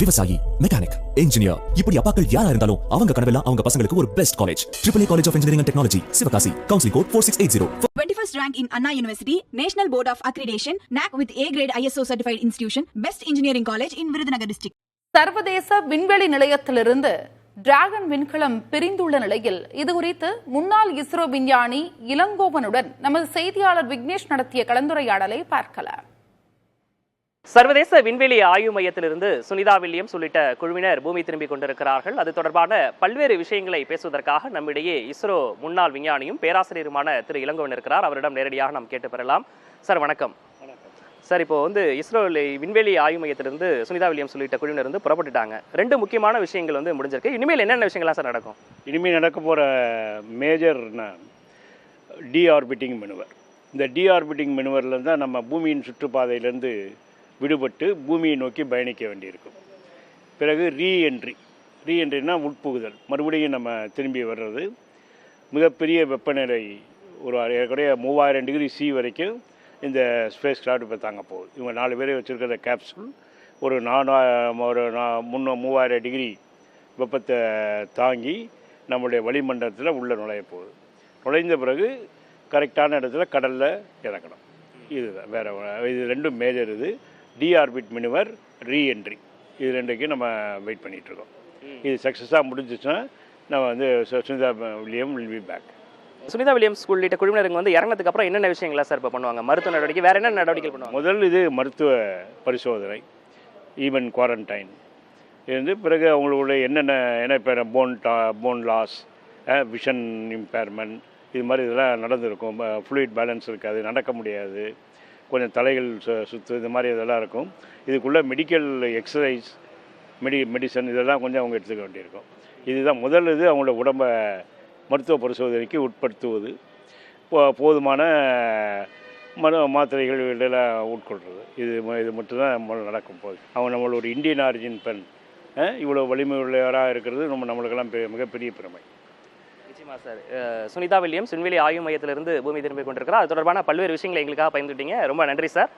விவசாயி, mechanic, engineer, இப்படி அப்பாக்கள் யாரா இருந்தாலும் அவங்க கனவெல்லாம் அவங்க பசங்களுக்கு ஒரு best college. AAA College of Engineering and Technology, Sivakasi. Counseling code 4680. 21st rank in Anna University, National Board of Accreditation, NAC with A grade ISO certified institution, best engineering college in Virudhunagar district. சர்வதேச விண்வெளி நிலையத்திலிருந்து dragon விண்கலம் பிரிந்துள்ள நிலையில் இதுகுறித்து முன்னாள் இஸ்ரோ விஞ்ஞானி இளங்கோவனுடன் நமது செய்தியாளர் விக்னேஷ் நடத்திய கலந்துரையாடலை பார்க்கலாம். சர்வதேச விண்வெளி ஆய்வு மையத்திலிருந்து சுனிதா வில்லியம்ஸ் உள்ளிட்ட குழுவினர் பூமி திரும்பிக் கொண்டிருக்கிறார்கள். அது தொடர்பான பல்வேறு விஷயங்களை பேசுவதற்காக நம்மிடையே இஸ்ரோ முன்னாள் விஞ்ஞானியும் பேராசிரியருமான திரு இளங்கோவன் இருக்கிறார். அவரிடம் நேரடியாக நாம் கேட்டு பெறலாம். சார் வணக்கம். சார், இப்போ இஸ்ரோ விண்வெளி ஆய்வு மையத்திலிருந்து சுனிதா வில்லியம்ஸ் உள்ளிட்ட குழுவினர் புறப்பட்டுட்டாங்க. ரெண்டு முக்கியமான விஷயங்கள் முடிஞ்சிருக்கு. இனிமேல் என்னென்ன விஷயங்கள்லாம் சார் நடக்கும்? இனிமேல் நடக்க போகிற மேஜர் டிஆர்பிட்டிங் மெனுவர். இந்த டிஆர்பிட்டிங் மெனுவரில் தான் நம்ம பூமியின் சுற்றுப்பாதையிலேருந்து விடுபட்டு பூமியை நோக்கி பயணிக்க வேண்டியிருக்கும். பிறகு ரீஎன்ட்ரினா உட்புகுதல், மறுபடியும் நம்ம திரும்பி வர்றது. மிகப்பெரிய வெப்பநிலை, ஒரு ஏற்கனவே 3000 டிகிரி சி வரைக்கும் இந்த ஸ்பேஸ் கிராஃப்ட் இப்போ தாங்க போகுது. இவங்க 4 பேரை வச்சுருக்கிற கேப்சூல் ஒரு 3000 டிகிரி வெப்பத்தை தாங்கி நம்மளுடைய வளிமண்டலத்தில் உள்ளே நுழைய போகுது. நுழைந்த பிறகு கரெக்டான இடத்துல கடலில் இறக்கணும். இதுதான், வேறு இது ரெண்டும் மேஜர். இது டிஆர்பிட் மெனுவர், ரீஎன்ட்ரி, இது ரெண்டுக்கும் நம்ம வெயிட் பண்ணிகிட்ருக்கோம். இது சக்ஸஸாக முடிஞ்சிச்சுன்னா நம்ம Sunita William will be back. Sunita Williams உள்ளிட்ட குழுவினருங்க இறங்கினதுக்கு அப்புறம் என்னென்ன விஷயங்களா சார் இப்போ பண்ணுவாங்க? மருத்துவ நடவடிக்கை, வேறு என்ன நடவடிக்கை பண்ணுவாங்க? முதல் இது மருத்துவ பரிசோதனை, ஈவன் குவாரண்டைன் இருந்து பிறகு அவங்களுடைய என்ன பேர் போன் லாஸ், விஷன் இம்பேர்மெண்ட், இது மாதிரி இதெல்லாம் நடந்திருக்கும். ஃப்ளூயிட் பேலன்ஸ் இருக்காது, நடக்க முடியாது, கொஞ்சம் தலைகள் சுற்று, இது மாதிரி இதெல்லாம் இருக்கும். இதுக்குள்ளே மெடிக்கல் எக்ஸசைஸ், மெடிசன் இதெல்லாம் கொஞ்சம் அவங்க எடுத்துக்க வேண்டியிருக்கும். இதுதான் முதல் இது, அவங்களோட உடம்பை மருத்துவ பரிசோதனைக்கு உட்படுத்துவது, போதுமான மாத்திரைகள் இதெல்லாம் உட்கொள்வது. இது மட்டும்தான் நடக்கும் போது. அவங்க நம்மளோட ஒரு இந்தியன் ஆரிஜின் பெண் இவ்வளோ வலிமை உள்ளவராக இருக்கிறது நம்மளுக்கெல்லாம் மிகப்பெரிய பெருமை. சார், சுனிதா வில்லியம்ஸ் விண்வெளி ஆய்வு மையத்திலிருந்து பூமி திரும்பிக் கொண்டிருக்கிறார். அது தொடர்பான பல்வேறு விஷயங்களை எங்களுக்காக பகிர்ந்துட்டீங்க. ரொம்ப நன்றி சார்.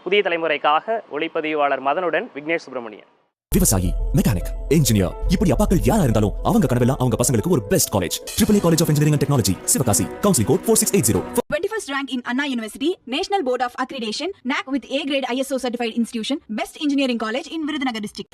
புதிய தலைமுறைக்காக ஒளிப்பதிவாளர் மதனுடன் விக்னேஷ் சுப்ரமணியன். விவசாயி, மெக்கானிக், இன்ஜினியர், இப்படி அப்பாக்கள் யாரா இருந்தாலும் அவங்க கனவெல்லாம் அவங்க பசங்களுக்கு ஒரு best college. AAA College of Engineering and Technology, Sivakasi. Counseling code 4680. 21st rank in Anna University, National Board of Accreditation, NAC with A grade ISO certified institution, best engineering college in Virudhunagar district.